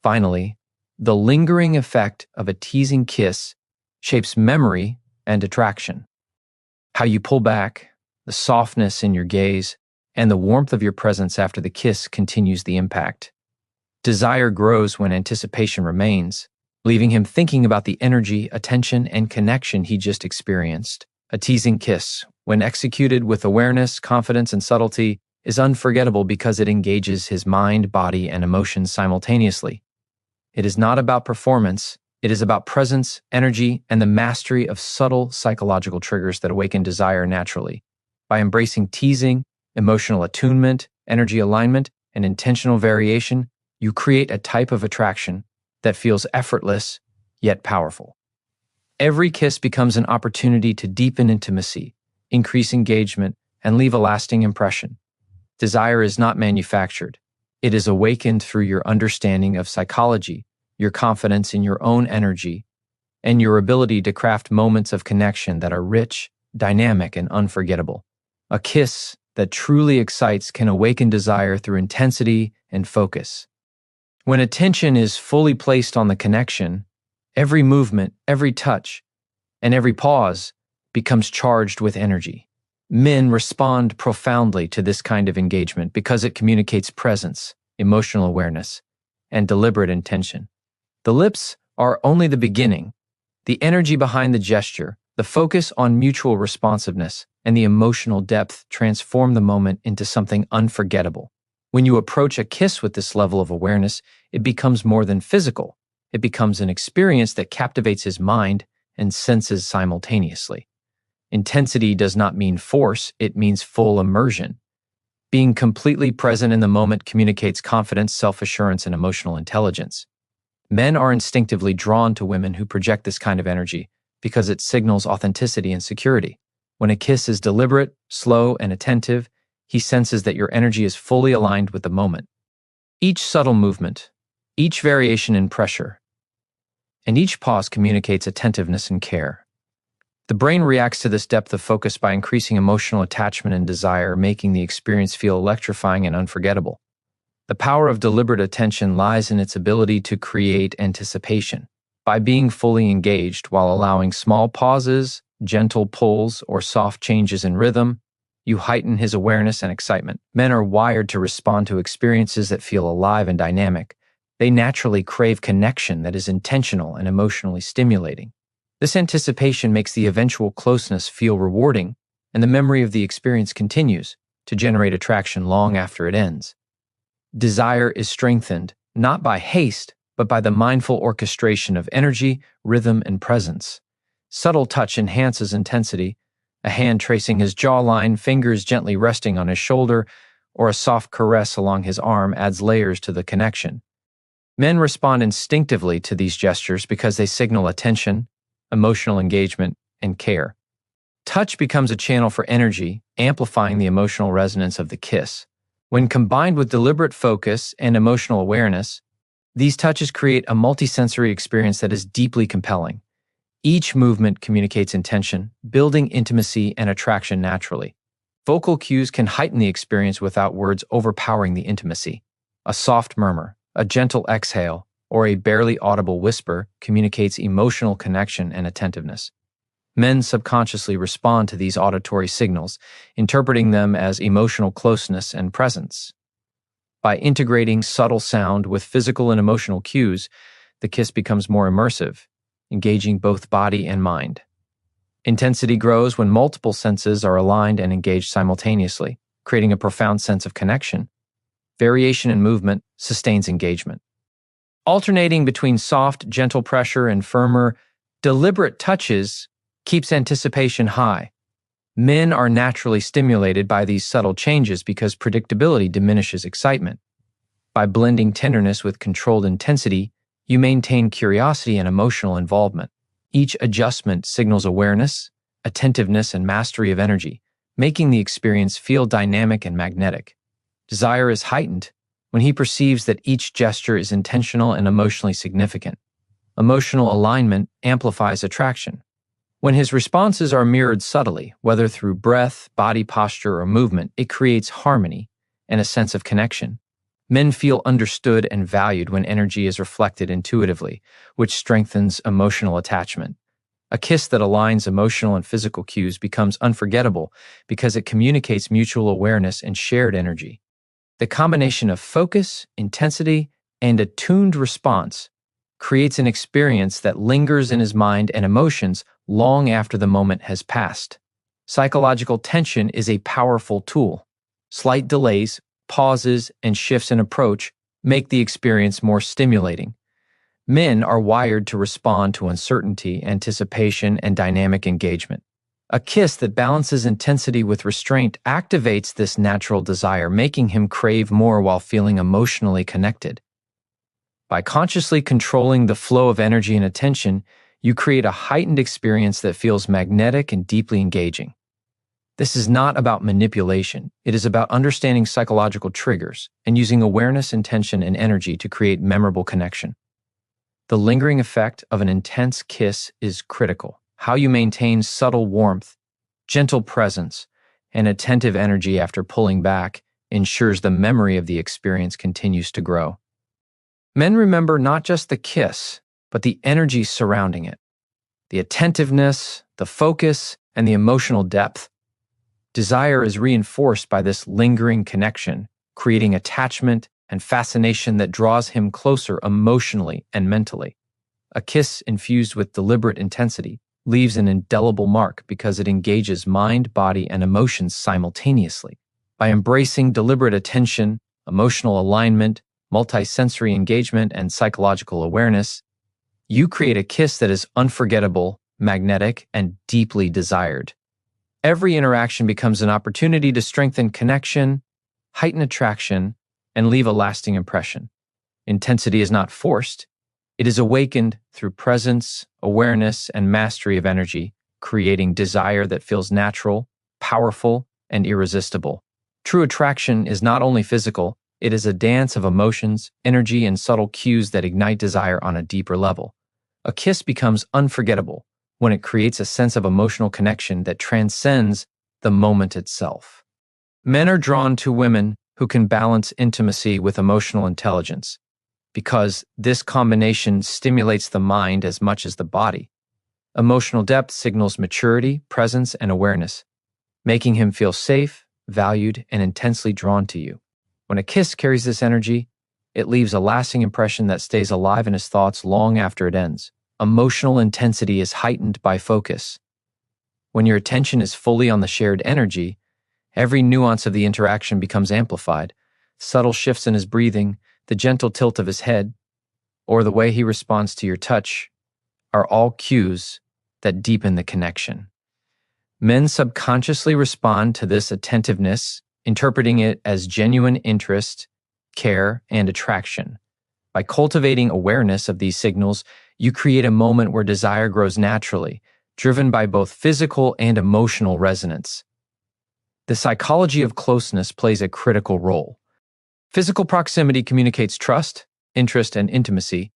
Finally, the lingering effect of a teasing kiss shapes memory and attraction. How you pull back, the softness in your gaze, and the warmth of your presence after the kiss continues the impact. Desire grows when anticipation remains, leaving him thinking about the energy, attention, and connection he just experienced. A teasing kiss, when executed with awareness, confidence, and subtlety, is unforgettable because it engages his mind, body, and emotions simultaneously. It is not about performance, it is about presence, energy, and the mastery of subtle psychological triggers that awaken desire naturally. By embracing teasing, emotional attunement, energy alignment, and intentional variation, you create a type of attraction that feels effortless yet powerful. Every kiss becomes an opportunity to deepen intimacy, increase engagement, and leave a lasting impression. Desire is not manufactured. It is awakened through your understanding of psychology, your confidence in your own energy, and your ability to craft moments of connection that are rich, dynamic, and unforgettable. A kiss that truly excites can awaken desire through intensity and focus. When attention is fully placed on the connection, every movement, every touch, and every pause becomes charged with energy. Men respond profoundly to this kind of engagement because it communicates presence, emotional awareness, and deliberate intention. The lips are only the beginning. The energy behind the gesture, the focus on mutual responsiveness, and the emotional depth transform the moment into something unforgettable. When you approach a kiss with this level of awareness, it becomes more than physical. It becomes an experience that captivates his mind and senses simultaneously. Intensity does not mean force, it means full immersion. Being completely present in the moment communicates confidence, self-assurance, and emotional intelligence. Men are instinctively drawn to women who project this kind of energy because it signals authenticity and security. When a kiss is deliberate, slow, and attentive, he senses that your energy is fully aligned with the moment. Each subtle movement, each variation in pressure, and each pause communicates attentiveness and care. The brain reacts to this depth of focus by increasing emotional attachment and desire, making the experience feel electrifying and unforgettable. The power of deliberate attention lies in its ability to create anticipation. By being fully engaged while allowing small pauses, gentle pulls, or soft changes in rhythm, you heighten his awareness and excitement. Men are wired to respond to experiences that feel alive and dynamic. They naturally crave connection that is intentional and emotionally stimulating. This anticipation makes the eventual closeness feel rewarding, and the memory of the experience continues to generate attraction long after it ends. Desire is strengthened not by haste, but by the mindful orchestration of energy, rhythm, and presence. Subtle touch enhances intensity, a hand tracing his jawline, fingers gently resting on his shoulder, or a soft caress along his arm adds layers to the connection. Men respond instinctively to these gestures because they signal attention, emotional engagement, and care. Touch becomes a channel for energy, amplifying the emotional resonance of the kiss. When combined with deliberate focus and emotional awareness, these touches create a multisensory experience that is deeply compelling. Each movement communicates intention, building intimacy and attraction naturally. Vocal cues can heighten the experience without words overpowering the intimacy. A soft murmur, a gentle exhale, or a barely audible whisper communicates emotional connection and attentiveness. Men subconsciously respond to these auditory signals, interpreting them as emotional closeness and presence. By integrating subtle sound with physical and emotional cues, the kiss becomes more immersive, engaging both body and mind. Intensity grows when multiple senses are aligned and engaged simultaneously, creating a profound sense of connection. Variation in movement sustains engagement. Alternating between soft, gentle pressure and firmer, deliberate touches keeps anticipation high. Men are naturally stimulated by these subtle changes because predictability diminishes excitement. By blending tenderness with controlled intensity, you maintain curiosity and emotional involvement. Each adjustment signals awareness, attentiveness, and mastery of energy, making the experience feel dynamic and magnetic. Desire is heightened when he perceives that each gesture is intentional and emotionally significant. Emotional alignment amplifies attraction. When his responses are mirrored subtly, whether through breath, body posture, or movement, it creates harmony and a sense of connection. Men feel understood and valued when energy is reflected intuitively, which strengthens emotional attachment. A kiss that aligns emotional and physical cues becomes unforgettable because it communicates mutual awareness and shared energy. The combination of focus, intensity, and attuned response creates an experience that lingers in his mind and emotions long after the moment has passed. Psychological tension is a powerful tool. Slight delays, pauses, and shifts in approach make the experience more stimulating. Men are wired to respond to uncertainty, anticipation, and dynamic engagement. A kiss that balances intensity with restraint activates this natural desire, making him crave more while feeling emotionally connected. By consciously controlling the flow of energy and attention, you create a heightened experience that feels magnetic and deeply engaging. This is not about manipulation. It is about understanding psychological triggers and using awareness, intention, and energy to create memorable connection. The lingering effect of an intense kiss is critical. How you maintain subtle warmth, gentle presence, and attentive energy after pulling back ensures the memory of the experience continues to grow. Men remember not just the kiss, but the energy surrounding it, the attentiveness, the focus, and the emotional depth. Desire is reinforced by this lingering connection, creating attachment and fascination that draws him closer emotionally and mentally. A kiss infused with deliberate intensity leaves an indelible mark because it engages mind, body, and emotions simultaneously. By embracing deliberate attention, emotional alignment, multisensory engagement, and psychological awareness, you create a kiss that is unforgettable, magnetic, and deeply desired. Every interaction becomes an opportunity to strengthen connection, heighten attraction, and leave a lasting impression. Intensity is not forced. It is awakened through presence, awareness, and mastery of energy, creating desire that feels natural, powerful, and irresistible. True attraction is not only physical, it is a dance of emotions, energy, and subtle cues that ignite desire on a deeper level. A kiss becomes unforgettable when it creates a sense of emotional connection that transcends the moment itself. Men are drawn to women who can balance intimacy with emotional intelligence, because this combination stimulates the mind as much as the body. Emotional depth signals maturity, presence, and awareness, making him feel safe, valued, and intensely drawn to you. When a kiss carries this energy, it leaves a lasting impression that stays alive in his thoughts long after it ends. Emotional intensity is heightened by focus. When your attention is fully on the shared energy, every nuance of the interaction becomes amplified. Subtle shifts in his breathing, the gentle tilt of his head, or the way he responds to your touch are all cues that deepen the connection. Men subconsciously respond to this attentiveness, interpreting it as genuine interest, care, and attraction. By cultivating awareness of these signals, you create a moment where desire grows naturally, driven by both physical and emotional resonance. The psychology of closeness plays a critical role. Physical proximity communicates trust, interest, and intimacy,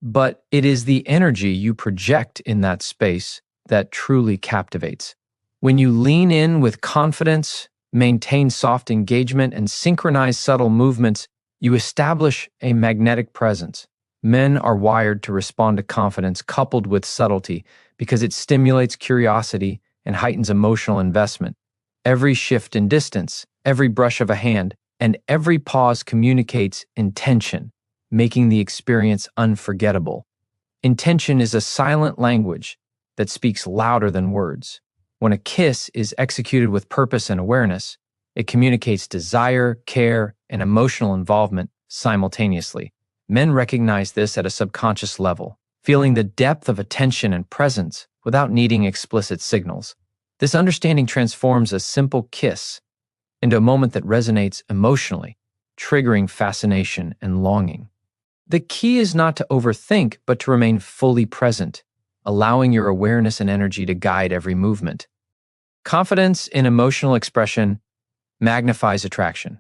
but it is the energy you project in that space that truly captivates. When you lean in with confidence, maintain soft engagement, and synchronize subtle movements, you establish a magnetic presence. Men are wired to respond to confidence coupled with subtlety because it stimulates curiosity and heightens emotional investment. Every shift in distance, every brush of a hand, and every pause communicates intention, making the experience unforgettable. Intention is a silent language that speaks louder than words. When a kiss is executed with purpose and awareness, it communicates desire, care, and emotional involvement simultaneously. Men recognize this at a subconscious level, feeling the depth of attention and presence without needing explicit signals. This understanding transforms a simple kiss into a moment that resonates emotionally, triggering fascination and longing. The key is not to overthink, but to remain fully present, allowing your awareness and energy to guide every movement. Confidence in emotional expression magnifies attraction.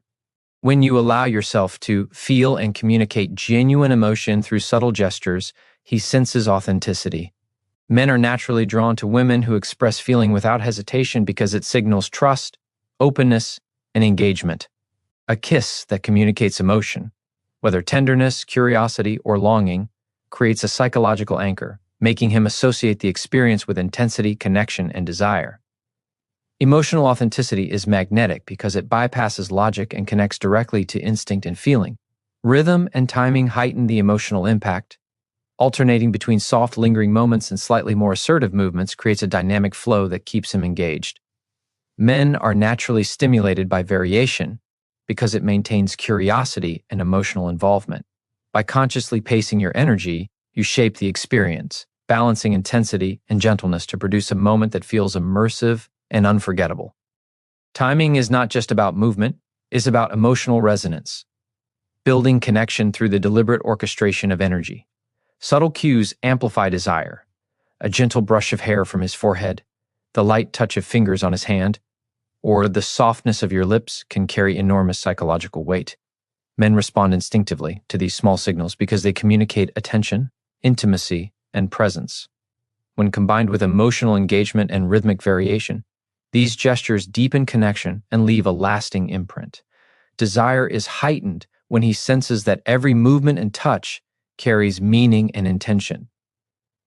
When you allow yourself to feel and communicate genuine emotion through subtle gestures, he senses authenticity. Men are naturally drawn to women who express feeling without hesitation because it signals trust, openness, and engagement. A kiss that communicates emotion, whether tenderness, curiosity, or longing, creates a psychological anchor, making him associate the experience with intensity, connection, and desire. Emotional authenticity is magnetic because it bypasses logic and connects directly to instinct and feeling. Rhythm and timing heighten the emotional impact. Alternating between soft, lingering moments and slightly more assertive movements creates a dynamic flow that keeps him engaged. Men are naturally stimulated by variation because it maintains curiosity and emotional involvement. By consciously pacing your energy, you shape the experience, balancing intensity and gentleness to produce a moment that feels immersive and unforgettable. Timing is not just about movement, it's about emotional resonance, building connection through the deliberate orchestration of energy. Subtle cues amplify desire. A gentle brush of hair from his forehead, the light touch of fingers on his hand, or the softness of your lips can carry enormous psychological weight. Men respond instinctively to these small signals because they communicate attention, intimacy, and presence. When combined with emotional engagement and rhythmic variation, these gestures deepen connection and leave a lasting imprint. Desire is heightened when he senses that every movement and touch carries meaning and intention.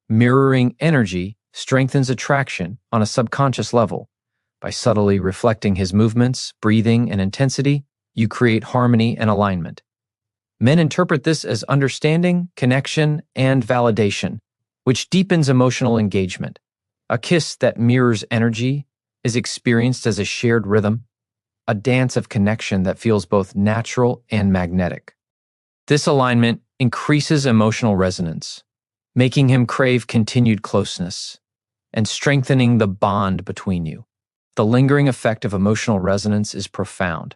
Mirroring energy strengthens attraction on a subconscious level. By subtly reflecting his movements, breathing, and intensity, you create harmony and alignment. Men interpret this as understanding, connection, and validation, which deepens emotional engagement. A kiss that mirrors energy is experienced as a shared rhythm, a dance of connection that feels both natural and magnetic. This alignment increases emotional resonance, making him crave continued closeness and strengthening the bond between you. The lingering effect of emotional resonance is profound.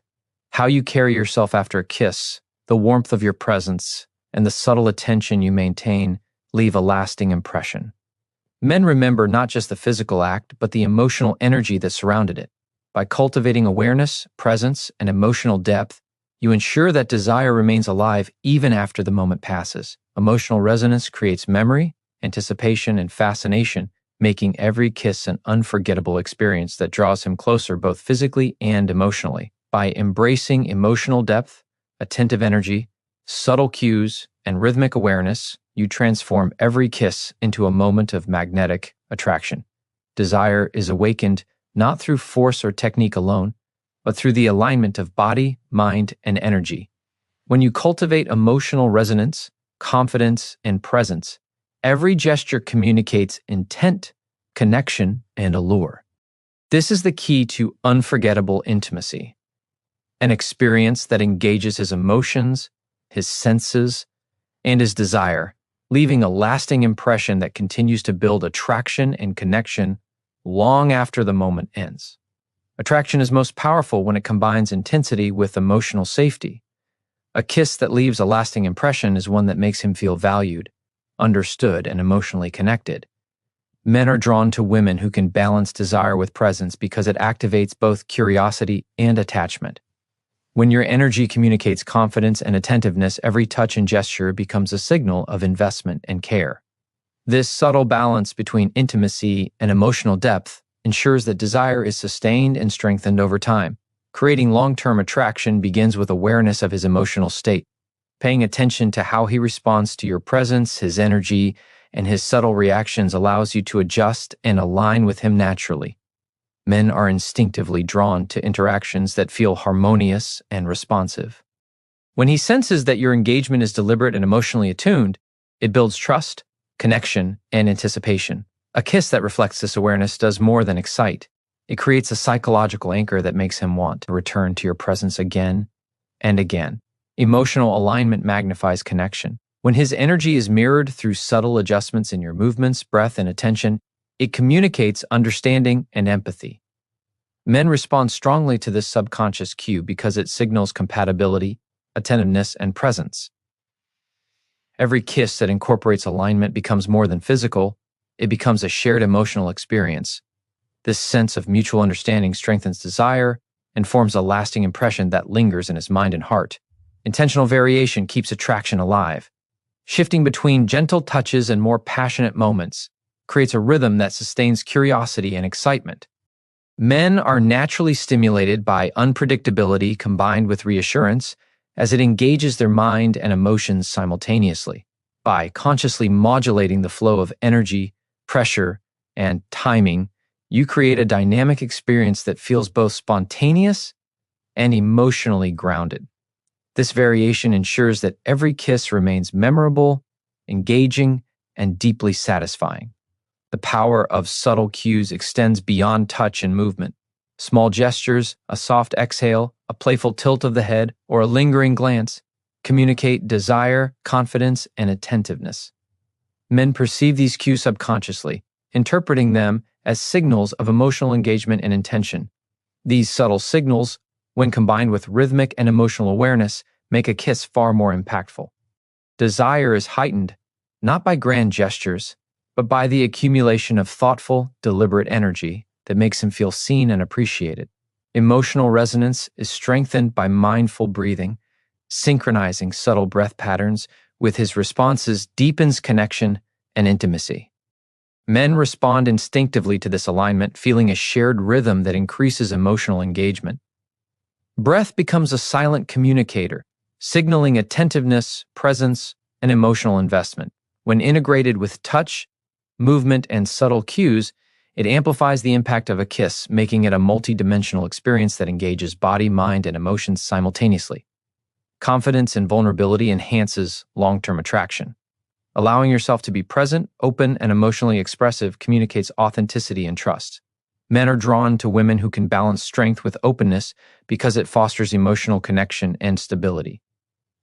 How you carry yourself after a kiss, the warmth of your presence, and the subtle attention you maintain leave a lasting impression. Men remember not just the physical act, but the emotional energy that surrounded it. By cultivating awareness, presence, and emotional depth, you ensure that desire remains alive even after the moment passes. Emotional resonance creates memory, anticipation, and fascination, making every kiss an unforgettable experience that draws him closer both physically and emotionally. By embracing emotional depth, attentive energy, subtle cues, and rhythmic awareness, you transform every kiss into a moment of magnetic attraction. Desire is awakened not through force or technique alone, but through the alignment of body, mind, and energy. When you cultivate emotional resonance, confidence, and presence, every gesture communicates intent, connection, and allure. This is the key to unforgettable intimacy, an experience that engages his emotions, his senses, and his desire, leaving a lasting impression that continues to build attraction and connection long after the moment ends. Attraction is most powerful when it combines intensity with emotional safety. A kiss that leaves a lasting impression is one that makes him feel valued, understood, and emotionally connected. Men are drawn to women who can balance desire with presence because it activates both curiosity and attachment. When your energy communicates confidence and attentiveness, every touch and gesture becomes a signal of investment and care. This subtle balance between intimacy and emotional depth ensures that desire is sustained and strengthened over time. Creating long-term attraction begins with awareness of his emotional state. Paying attention to how he responds to your presence, his energy, and his subtle reactions allows you to adjust and align with him naturally. Men are instinctively drawn to interactions that feel harmonious and responsive. When he senses that your engagement is deliberate and emotionally attuned, it builds trust, connection, and anticipation. A kiss that reflects this awareness does more than excite. It creates a psychological anchor that makes him want to return to your presence again and again. Emotional alignment magnifies connection. When his energy is mirrored through subtle adjustments in your movements, breath, and attention, it communicates understanding and empathy. Men respond strongly to this subconscious cue because it signals compatibility, attentiveness, and presence. Every kiss that incorporates alignment becomes more than physical, it becomes a shared emotional experience. This sense of mutual understanding strengthens desire and forms a lasting impression that lingers in his mind and heart. Intentional variation keeps attraction alive. Shifting between gentle touches and more passionate moments creates a rhythm that sustains curiosity and excitement. Men are naturally stimulated by unpredictability combined with reassurance as it engages their mind and emotions simultaneously. By consciously modulating the flow of energy, pressure, and timing, you create a dynamic experience that feels both spontaneous and emotionally grounded. This variation ensures that every kiss remains memorable, engaging, and deeply satisfying. The power of subtle cues extends beyond touch and movement. Small gestures, a soft exhale, a playful tilt of the head, or a lingering glance communicate desire, confidence, and attentiveness. Men perceive these cues subconsciously, interpreting them as signals of emotional engagement and intention. These subtle signals, when combined with rhythmic and emotional awareness, make a kiss far more impactful. Desire is heightened, not by grand gestures, but by the accumulation of thoughtful, deliberate energy that makes him feel seen and appreciated. Emotional resonance is strengthened by mindful breathing. Synchronizing subtle breath patterns with his responses deepens connection and intimacy. Men respond instinctively to this alignment, feeling a shared rhythm that increases emotional engagement. Breath becomes a silent communicator, signaling attentiveness, presence, and emotional investment. When integrated with touch, movement, and subtle cues, it amplifies the impact of a kiss, making it a multi-dimensional experience that engages body, mind, and emotions simultaneously. Confidence and vulnerability enhances long-term attraction. Allowing yourself to be present, open, and emotionally expressive communicates authenticity and trust. Men are drawn to women who can balance strength with openness because it fosters emotional connection and stability.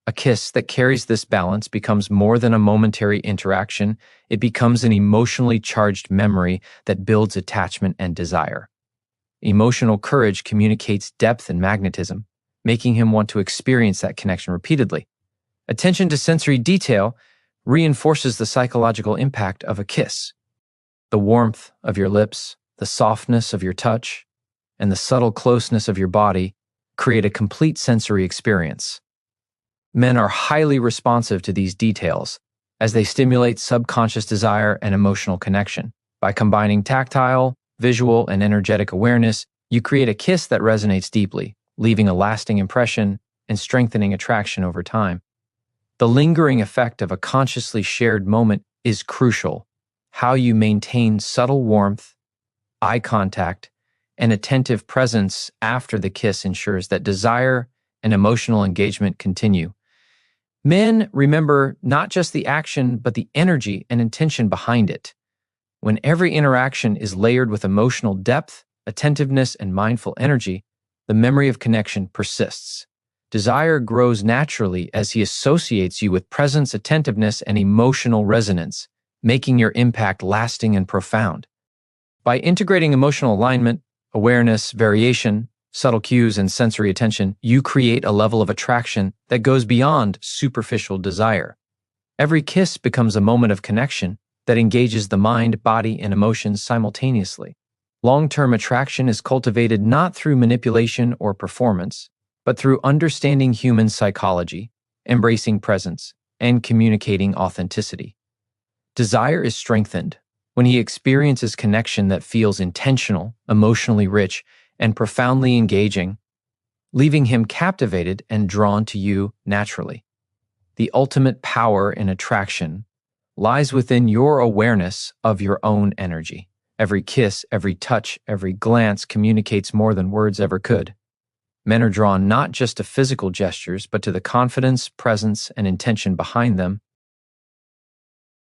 A kiss that carries this balance becomes more than a momentary interaction. It becomes an emotionally charged memory that builds attachment and desire. Emotional courage communicates depth and magnetism, making him want to experience that connection repeatedly. Attention to sensory detail reinforces the psychological impact of a kiss. The warmth of your lips, the softness of your touch, and the subtle closeness of your body create a complete sensory experience. Men are highly responsive to these details as they stimulate subconscious desire and emotional connection. By combining tactile, visual, and energetic awareness, you create a kiss that resonates deeply, leaving a lasting impression and strengthening attraction over time. The lingering effect of a consciously shared moment is crucial. How you maintain subtle warmth, eye contact, and attentive presence after the kiss ensures that desire and emotional engagement continue. Men remember not just the action, but the energy and intention behind it. When every interaction is layered with emotional depth, attentiveness, and mindful energy, the memory of connection persists. Desire grows naturally as he associates you with presence, attentiveness, and emotional resonance, making your impact lasting and profound. By integrating emotional alignment, awareness, variation, subtle cues, and sensory attention, you create a level of attraction that goes beyond superficial desire. Every kiss becomes a moment of connection that engages the mind, body, and emotions simultaneously. Long-term attraction is cultivated not through manipulation or performance, but through understanding human psychology, embracing presence, and communicating authenticity. Desire is strengthened when he experiences connection that feels intentional, emotionally rich, and profoundly engaging, leaving him captivated and drawn to you naturally. The ultimate power in attraction lies within your awareness of your own energy. Every kiss, every touch, every glance communicates more than words ever could. Men are drawn not just to physical gestures, but to the confidence, presence, and intention behind them,